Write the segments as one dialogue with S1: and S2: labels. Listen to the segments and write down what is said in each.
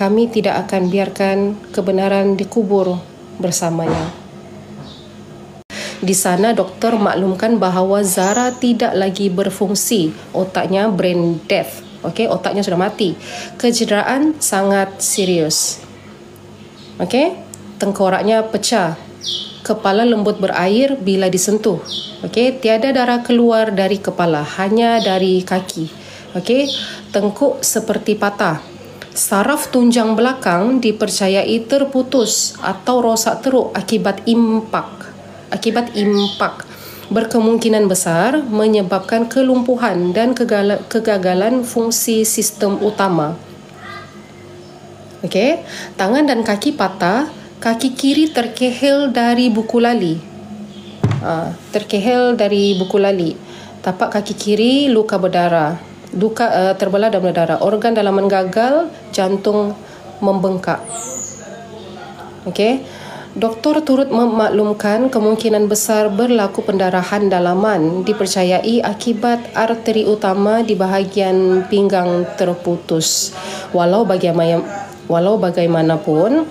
S1: kami tidak akan biarkan kebenaran dikubur bersamanya. Di sana doktor maklumkan bahawa Zara tidak lagi berfungsi, otaknya brain death. Okey, otaknya sudah mati. Kecederaan sangat serius. Okey, tengkoraknya pecah. Kepala lembut berair bila disentuh. Okey, tiada darah keluar dari kepala, hanya dari kaki. Okey, tengkuk seperti patah. Saraf tunjang belakang dipercayai terputus atau rosak teruk akibat impak. Berkemungkinan besar menyebabkan kelumpuhan dan kegagalan fungsi sistem utama. Okey, tangan dan kaki patah, kaki kiri terkehel dari buku lali. Tapak kaki kiri luka berdarah. Terbelah dan berdarah. Organ dalaman gagal, jantung membengkak. Okey. Doktor turut memaklumkan kemungkinan besar berlaku pendarahan dalaman dipercayai akibat arteri utama di bahagian pinggang terputus. Walau bagaimanapun,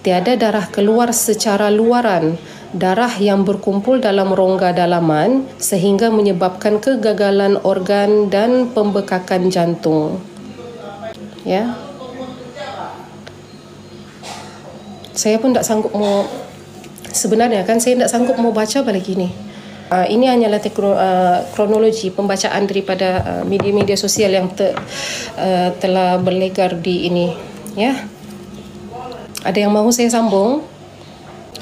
S1: tiada darah keluar secara luaran, darah yang berkumpul dalam rongga dalaman sehingga menyebabkan kegagalan organ dan pembekakan jantung. Ya. Saya pun tak sanggup sebenarnya saya tak sanggup mau baca balik ini. Ini hanyalah kronologi pembacaan daripada media-media sosial yang telah berlegar di ini. Ya. Ada yang mahu saya sambung?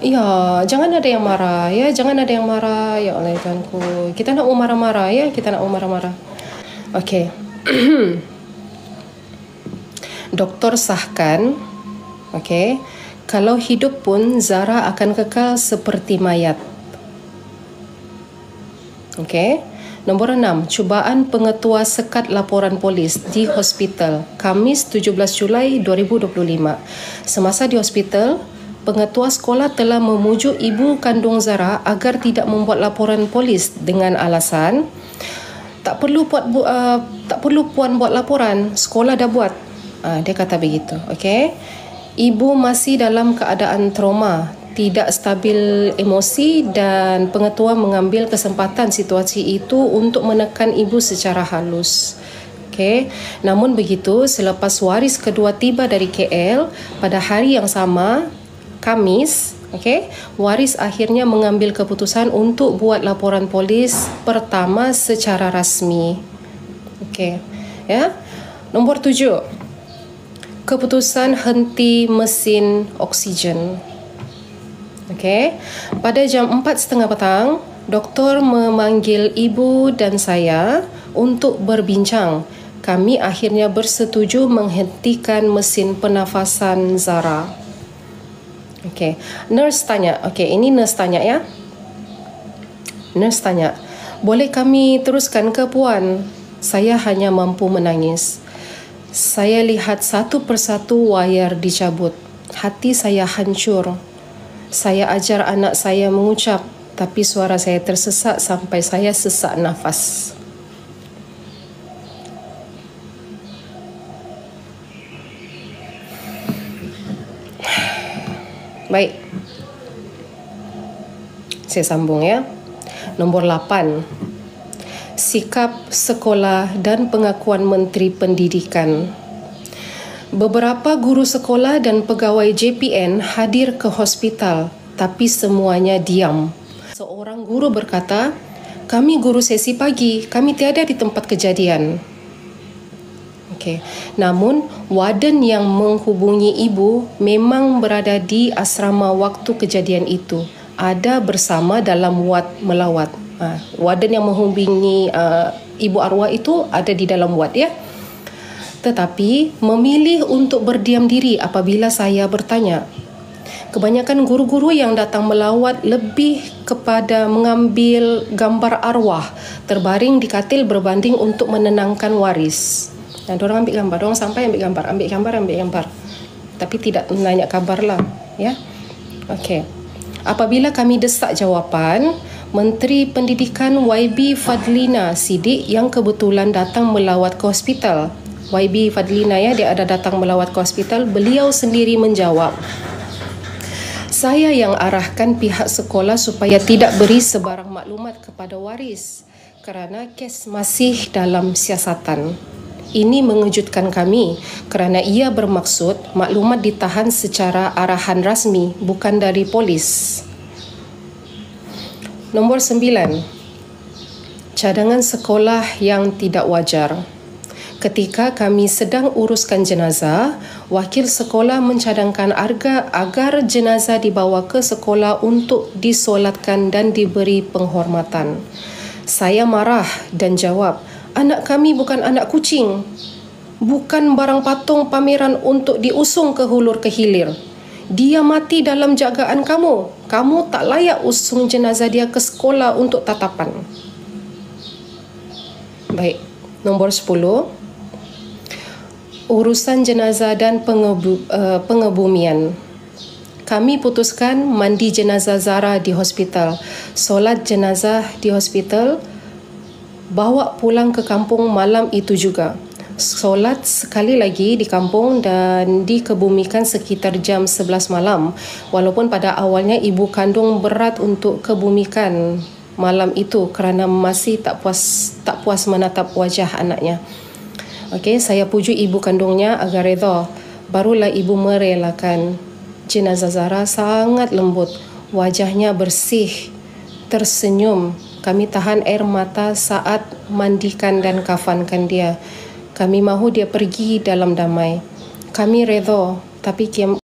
S1: Ya, jangan ada yang marah. Ya, jangan ada yang marah. Ya Allah Tuhanku. Kita nak marah-marah ya, Okey. Doktor sahkan, okey, kalau hidup pun Zara akan kekal seperti mayat. Okey. Nombor 6, cubaan pengetua sekat laporan polis di hospital, Khamis 17 Julai 2025. Semasa di hospital, pengetua sekolah telah memujuk ibu kandung Zara agar tidak membuat laporan polis dengan alasan tak perlu puan buat laporan, sekolah dah buat. Dia kata begitu. Okey. Ibu masih dalam keadaan trauma, tidak stabil emosi dan pengetua mengambil kesempatan situasi itu untuk menekan ibu secara halus. Okey. Namun begitu, selepas waris kedua tiba dari KL pada hari yang sama, Khamis, okey, waris akhirnya mengambil keputusan untuk buat laporan polis pertama secara rasmi. Okey. Ya. Nombor 7. Keputusan henti mesin oksigen. Okey. Pada jam 4.30 petang, doktor memanggil ibu dan saya untuk berbincang. Kami akhirnya bersetuju menghentikan mesin pernafasan Zara. Okey. Nurse tanya. Okey, ini nurse tanya ya. Nurse tanya, "Boleh kami teruskan ke puan?" Saya hanya mampu menangis. Saya lihat satu persatu wayar dicabut. Hati saya hancur. Saya ajar anak saya mengucap, tapi suara saya tersesak sampai saya sesak nafas. Baik. Saya sambung ya. Nombor 8. Sikap sekolah dan pengakuan Menteri Pendidikan. Beberapa guru sekolah dan pegawai JPN hadir ke hospital, tapi semuanya diam. Seorang guru berkata, "Kami guru sesi pagi, kami tiada di tempat kejadian." Okey. Namun, warden yang menghubungi ibu memang berada di asrama waktu kejadian itu. Ada bersama dalam wad melawat. Warden yang menghubungi ibu arwah itu ada di dalam wad ya. Tetapi memilih untuk berdiam diri apabila saya bertanya. Kebanyakan guru-guru yang datang melawat lebih kepada mengambil gambar arwah terbaring di katil berbanding untuk menenangkan waris. Dan diorang ambil gambar, diorang sampai ambil gambar. Tapi tidak menanya kabar lah, ya. Okey. Apabila kami desak jawapan, Menteri Pendidikan YB Fadlina Siddiq yang kebetulan datang melawat ke hospital YB Fadlina ya, dia ada datang melawat ke hospital. Beliau sendiri menjawab, saya yang arahkan pihak sekolah supaya tidak beri sebarang maklumat kepada waris kerana kes masih dalam siasatan. Ini mengejutkan kami kerana ia bermaksud maklumat ditahan secara arahan rasmi, bukan dari polis. Nombor 9. Cadangan sekolah yang tidak wajar. Ketika kami sedang uruskan jenazah, wakil sekolah mencadangkan agar jenazah dibawa ke sekolah untuk disolatkan dan diberi penghormatan. Saya marah dan jawab, anak kami bukan anak kucing, bukan barang patung pameran untuk diusung ke hulur ke hilir. Dia mati dalam jagaan kamu. Kamu tak layak usung jenazah dia ke sekolah untuk tatapan. Baik, nombor 10. Urusan jenazah dan pengebumian. Kami putuskan mandi jenazah Zara di hospital, solat jenazah di hospital, bawa pulang ke kampung malam itu juga. Solat sekali lagi di kampung dan dikebumikan sekitar jam 11 malam. Walaupun pada awalnya ibu kandung berat untuk kebumikan malam itu kerana masih tak puas menatap wajah anaknya. Okey, saya pujuk ibu kandungnya agar redha. Barulah ibu merelakan. Jenazah Zara sangat lembut, wajahnya bersih, tersenyum. Kami tahan air mata saat mandikan dan kafankan dia. Kami mahu dia pergi dalam damai. Kami redha, tapi